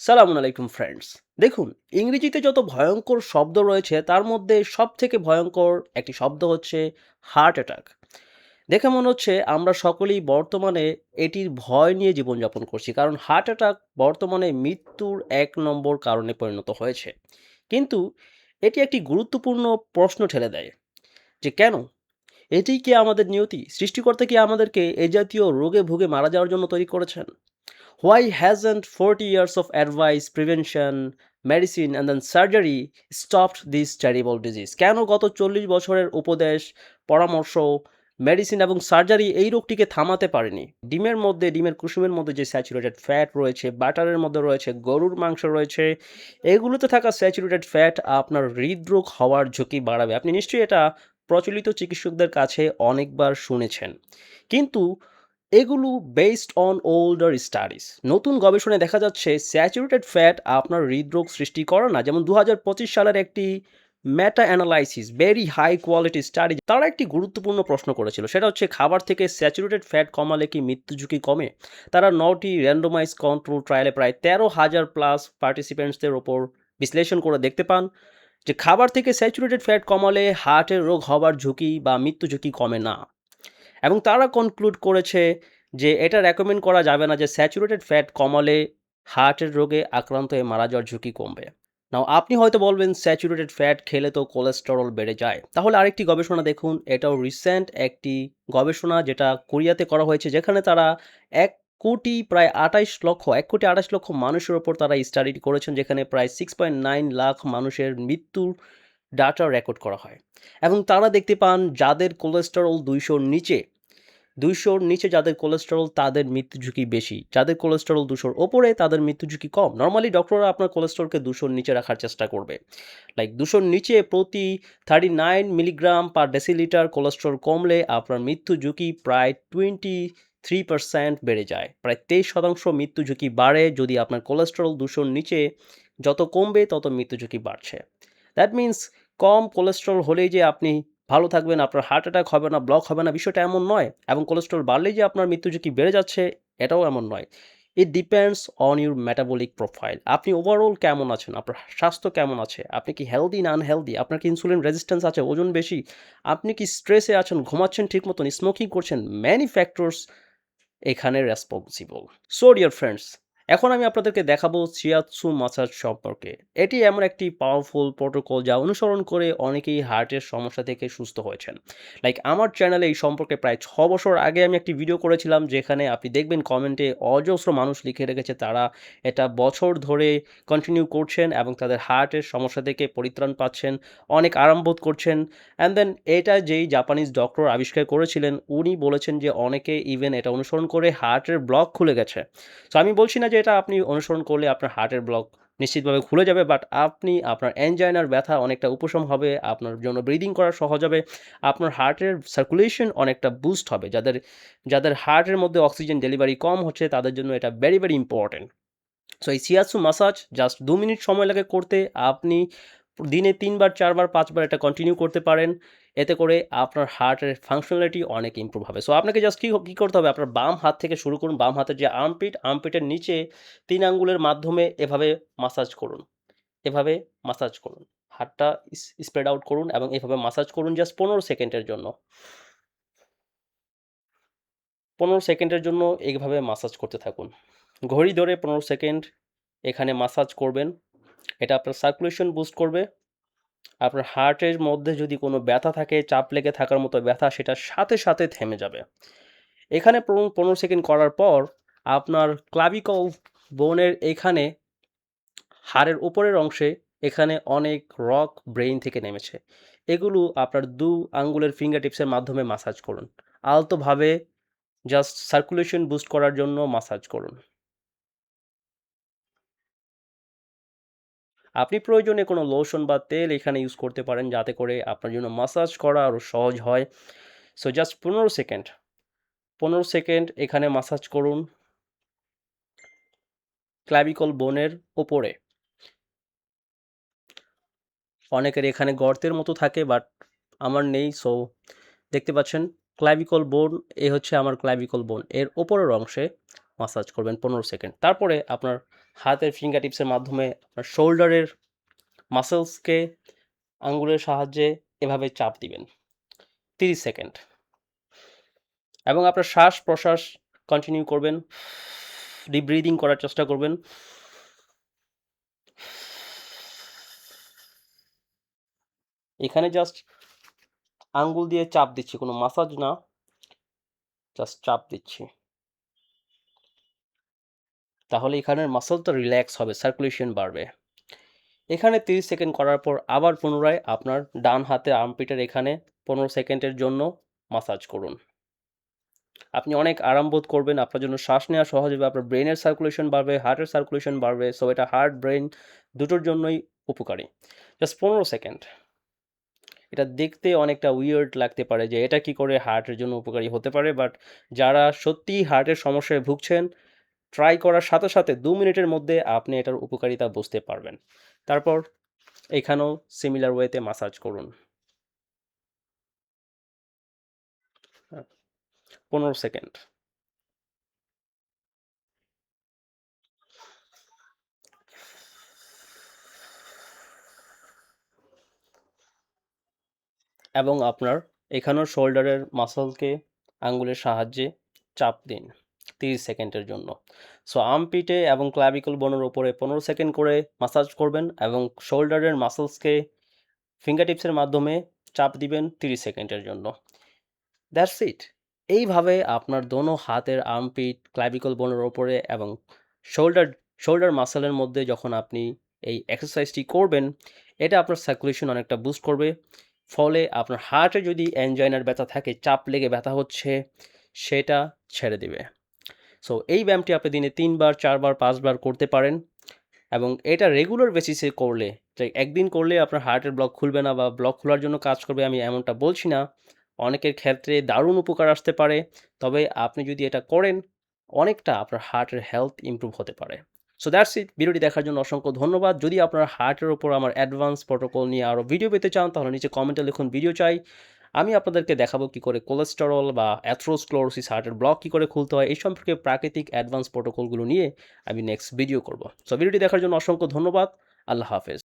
সালামু আলাইকুম ফ্রেন্ডস। দেখুন, ইংরেজিতে যত ভয়ঙ্কর শব্দ রয়েছে তার মধ্যে সবথেকে ভয়ঙ্কর একটি শব্দ হচ্ছে হার্ট অ্যাটাক। দেখে মনে হচ্ছে আমরা সকলেই বর্তমানে এটির ভয় নিয়ে জীবনযাপন করছি। কারণ হার্ট অ্যাটাক বর্তমানে মৃত্যুর ১ নম্বর কারণে পরিণত হয়েছে। কিন্তু এটি একটি গুরুত্বপূর্ণ প্রশ্ন ঠেলে দেয় যে কেন? এটিই কি আমাদের নিয়তি? সৃষ্টিকর্তা কি আমাদেরকে এ জাতীয় রোগে ভুগে মারা যাওয়ার জন্য তৈরি করেছেন? Why hasn't 40 years of advice, prevention, medicine, and then surgery stopped this terrible disease? কেন গত 40 বছরের উপদেশ, পরামর্শ, মেডিসিন এবং সার্জারি এই রোগটিকে থামাতে পারেনি? ডিমের মধ্যে, ডিমের কুসুমের মধ্যে যে স্যাচুরেটেড ফ্যাট রয়েছে, বাটারের মধ্যে রয়েছে, গরুর মাংস রয়েছে, এগুলোতে থাকা স্যাচুরেটেড ফ্যাট আপনার হৃদরোগ হওয়ার ঝুঁকি বাড়াবে। আপনি নিশ্চয়ই এটা প্রচলিত চিকিৎসকদের কাছে অনেকবার শুনেছেন। কিন্তু এগুলো বেসড অন ওল্ডার স্টাডিজ। নতুন গবেষণায় দেখা যাচ্ছে স্যাচুরেটেড ফ্যাট আপনার হৃদরোগ সৃষ্টি করে না। যেমন ২০২৫ সালের একটি meta analysis very high quality study তারা একটি গুরুত্বপূর্ণ প্রশ্ন করেছিল। সেটা হচ্ছে খাবার থেকে স্যাচুরেটেড ফ্যাট কমালে কি মৃত্যু ঝুঁকি কমে? তারা ৯টি র্যান্ডোমাইজ কন্ট্রোল ট্রায়ালে প্রায় ১৩,০০০ প্লাস পার্টিসিপেন্টসদের ওপর বিশ্লেষণ করে দেখতে পান যে খাবার থেকে স্যাচুরেটেড ফ্যাট কমালে হার্টের রোগ হবার ঝুঁকি বা মৃত্যু ঝুঁকি কমে না। এবং তারা কনক্লুড করেছে যে এটা রেকমেন্ড করা যাবে না যে স্যাচুরেটেড ফ্যাট কমালে হার্টের রোগে আক্রান্ত হয়ে মারা যাওয়ার ঝুঁকি কমবে। নাও আপনি হয়তো বলবেন স্যাচুরেটেড ফ্যাট খেলে তো কোলেস্টেরল বেড়ে যায়। তাহলে আরেকটি গবেষণা দেখুন। এটাও রিসেন্ট একটি গবেষণা যেটা কোরিয়াতে করা হয়েছে যেখানে তারা ১,২৮,০০,০০০ প্রায় ১,২৮,০০,০০০ মানুষের উপর তারা স্টাডি করেছেন যেখানে প্রায় 6.9 লাখ মানুষের মৃত্যুর ডাটা রেকর্ড করা হয়। এবং তারা দেখতে পান যাদের কোলেস্টেরল ২০০'র নিচে যাদের কোলেস্টেরল তাদের মৃত্যু ঝুঁকি বেশি। যাদের কোলেস্টেরল ২০০'র ওপরে তাদের মৃত্যু ঝুঁকি কম। নরমালি ডক্টররা আপনার কোলেস্টেরলকে ২০০'র নিচে রাখার চেষ্টা করবে। লাইক ২০০'র নিচে প্রতি 39 মিলিগ্রাম পার ডেসিলিটার কোলেস্টেরল কমলে আপনার মৃত্যু ঝুঁকি প্রায় 23% বেড়ে যায়। প্রায় 23% মৃত্যু ঝুঁকি বাড়ে যদি আপনার কোলেস্টেরল ২০০'র নিচে যত কমবে তত মৃত্যু ঝুঁকি বাড়ছে। দ্যাট মিনস কম কোলেস্টেরল হলেই যে আপনি ভালো থাকবেন, আপনার হার্ট অ্যাটাক হবে না, ব্লক হবে না, বিষয়টা এমন নয়। এবং কোলেস্টেরল বাড়লেই যে আপনার মৃত্যু ঝুঁকি বেড়ে যাচ্ছে, এটাও এমন নয়। It depends on your metabolic profile. আপনি ওভারঅল কেমন আছেন? আপনার স্বাস্থ্য কেমন আছে? আপনি কি হেলদি না আনহেলদি? আপনার কি ইনসুলিন রেজিস্ট্যান্স আছে? ওজন বেশি? আপনি কি স্ট্রেসে আছেন? ঘুমাচ্ছেন ঠিক মতন? স্মোকিং করছেন? মেনি ফ্যাক্টরস এখানে রেসপন্সিবল। সো ডিয়ার ফ্রেন্ডস, এখন আমি আপনাদেরকে দেখাবো শিয়াৎসু মাসাজ সম্পর্কে। এটি এমন একটি পাওয়ারফুল প্রোটোকল যা অনুসরণ করে অনেকেই হার্টের সমস্যা থেকে সুস্থ হয়েছেন। লাইক আমার চ্যানেলে এই সম্পর্কে প্রায় ৬ বছর আগে আমি একটি ভিডিও করেছিলাম যেখানে আপনি দেখবেন কমেন্টে অজস্র মানুষ লিখে রেখেছে তারা এটা বছর ধরে কন্টিনিউ করছেন এবং তাদের হার্টের সমস্যা থেকে পরিত্রাণ পাচ্ছেন, অনেক আরাম বোধ করছেন। অ্যান্ড দেন এটা যেই জাপানিজ ডক্টর আবিষ্কার করেছিলেন উনি বলেছেন যে অনেকে ইভেন এটা অনুসরণ করে হার্টের ব্লক খুলে গেছে। সো আমি বলছি না যে এটা আপনি অনুসরণ করলে আপনার হার্টের ব্লক নিশ্চিতভাবে খুলে যাবে, বাট আপনি আপনার অ্যানজাইনার ব্যথা অনেকটা উপশম হবে, আপনার জন্য ব্রিদিং করা সহজ হবে, আপনার হার্টের সার্কুলেশন অনেকটা বুস্ট হবে। যাদের হার্টের মধ্যে অক্সিজেন ডেলিভারি কম হচ্ছে তাদের জন্য এটা ভেরি, ভেরি ইম্পর্টেন্ট। সো এই শিয়াৎসু মাসাজ জাস্ট ২ মিনিট সময় লাগে করতে। আপনি দিনে ৩ বার, ৪ বার, ৫ বার এটা কন্টিনিউ করতে পারেন। এতে করে আপনার হার্টের ফাংশনালিটি অনেক ইমপ্রুভ হবে। সো আপনাকে জাস্ট কি করতে হবে? আপনার বাম হাত থেকে শুরু করুন। বাম হাতের যে আর্মপিটের নিচে ৩ আঙ্গুলের মাধ্যমে এভাবে মাসাজ করুন। এভাবে মাসাজ করুন। হাতটা স্প্রেড আউট করুন এবং এভাবে মাসাজ করুন জাস্ট ১৫ সেকেন্ডের জন্য। ১৫ সেকেন্ডের জন্য এইভাবে মাসাজ করতে থাকুন। ঘড়ি ধরে ১৫ সেকেন্ড এখানে মাসাজ করবেন। এটা আপনার সার্কুলেশন বুস্ট করবে। আপনার হার্টের মধ্যে যদি কোনো ব্যথা থাকে, চাপ লেগে থাকার মতো ব্যথা সেটা সাথে, সাথে থেমে যাবে। এখানে ১৫ সেকেন্ড করার পর আপনার ক্লাভিকল বোনের এখানে হাড়ের উপরের অংশে এখানে অনেক রক ব্রেইন থেকে নেমেছে। এগুলো আপনার ২ আঙ্গুলের ফিঙ্গার টিপসের মাধ্যমে মাসাজ করুন। আলতোভাবে জাস্ট সার্কুলেশন বুস্ট করার জন্য মাসাজ করুন। আপনি প্রয়োজনে কোনো লোশন বা তেল এখানে ইউজ করতে পারেন যাতে করে আপনার জন্য মাসাজ করা আরও সহজ হয়। সো জাস্ট ১৫ সেকেন্ড, ১৫ সেকেন্ড এখানে মাসাজ করুন ক্ল্যাভিকল বোনের উপরে। অনেকের এখানে গর্তের মতো থাকে বাট আমার নেই। সো দেখতে পাচ্ছেন ক্ল্যাভিকল বোন, এ হচ্ছে আমার ক্ল্যাভিকল বোন। এর উপরের অংশে মাসাজ করবেন ১৫ সেকেন্ড। তারপরে আপনার হাতের ফিঙ্গার টিপসের মাধ্যমে আপনার শোল্ডারের মাসেলসকে আঙ্গুলের সাহায্যে এভাবে চাপ দিবেন 30 সেকেন্ড এবং আপনার শ্বাস প্রশ্বাস কন্টিনিউ করবেন, ডিপ ব্রিদিং করার চেষ্টা করবেন। এখানে জাস্ট আঙ্গুল দিয়ে চাপ দিচ্ছি, কোনো মাসাজ না, জাস্ট চাপ দিচ্ছি। তাহলে এখানের মাসলটা রিল্যাক্স হবে, সার্কুলেশন বাড়বে। এখানে 30 সেকেন্ড করার পর আবার পুনরায় আপনার ডান হাতে আর্মপিটের এখানে 15 সেকেন্ডের জন্য মাসাজ করুন। আপনি অনেক আরাম বোধ করবেন, আপনার জন্য শ্বাস নেওয়া সহজ হবে, আপনার ব্রেনের সার্কুলেশন বাড়বে, হার্টের সার্কুলেশন বাড়বে। সো এটা হার্ট ব্রেন দুটোর জন্যই উপকারী। Just 15 second. এটা দেখতে অনেকটা উইয়ার্ড লাগতে পারে যে এটা কি করে হার্টের জন্য উপকারী হতে পারে, বাট যারা সত্যিই হার্টের সমস্যায় ভুগছেন ট্রাই করার সাথে সাথে 2 মিনিটের মধ্যে আপনি এটার উপকারিতা বুঝতে পারবেন। তারপর এখানেও সিমিলার ওয়েতে মাসাজ করুন 15 সেকেন্ড। এবং আপনার এখানেও শোল্ডারের মাসলকে আঙ্গুলের সাহায্যে চাপ দিন 30 সেকেন্ডের জন্য। সো আর্মপিটে এবং ক্লাভিকল বোনের উপরে 15 সেকেন্ড করে মাসাজ করবেন এবং শোল্ডারের মাসলসকে ফিঙ্গারটিপসের মাধ্যমে চাপ দিবেন 30 সেকেন্ডের জন্য। That's it. এইভাবে আপনার দোনো হাতের আর্মপিট, ক্লাভিকল বোনের ওপরে এবং শোল্ডার মাসলের মধ্যে যখন আপনি এই এক্সারসাইজটি করবেন, এটা আপনার সার্কুলেশন অনেকটা বুস্ট করবে। ফলে আপনার হার্টে যদি অ্যানজাইনার ব্যথা থাকে, চাপ লেগে ব্যথা হচ্ছে, সেটা ছেড়ে দিবে। সো এই ব্যায়ামটি আপনি দিনে 3 বার, 4 বার, 5 বার করতে পারেন এবং এটা রেগুলার বেসিসে করলে, যে একদিন করলে আপনার হার্টের ব্লক খুলবে না বা ব্লক খোলার জন্য কাজ করবে আমি এমনটা বলছি না। অনেকের ক্ষেত্রে দারুণ উপকার আসতে পারে। তবে আপনি যদি এটা করেন, অনেকটা আপনার হার্টের হেলথ ইমপ্রুভ হতে পারে। So that's it. ভিডিওটি দেখার জন্য অসংখ্য ধন্যবাদ। যদি আপনার হার্টের উপর আমার অ্যাডভান্স প্রোটোকল নিয়ে আরও ভিডিও পেতে চান তাহলে নিচে কমেন্টে লিখুন ভিডিও চাই। আমি আপনাদেরকে দেখাবো কী করে কোলেস্টেরল বা অ্যাথেরোস্ক্লেরোসিস হার্টের ব্লক কী করে খুলতে হয়, এই সম্পর্কে প্রাকৃতিক অ্যাডভান্স প্রোটোকলগুলো নিয়ে আমি নেক্সট ভিডিও করব। সো ভিডিওটি দেখার জন্য অসংখ্য ধন্যবাদ। আল্লাহ হাফেজ।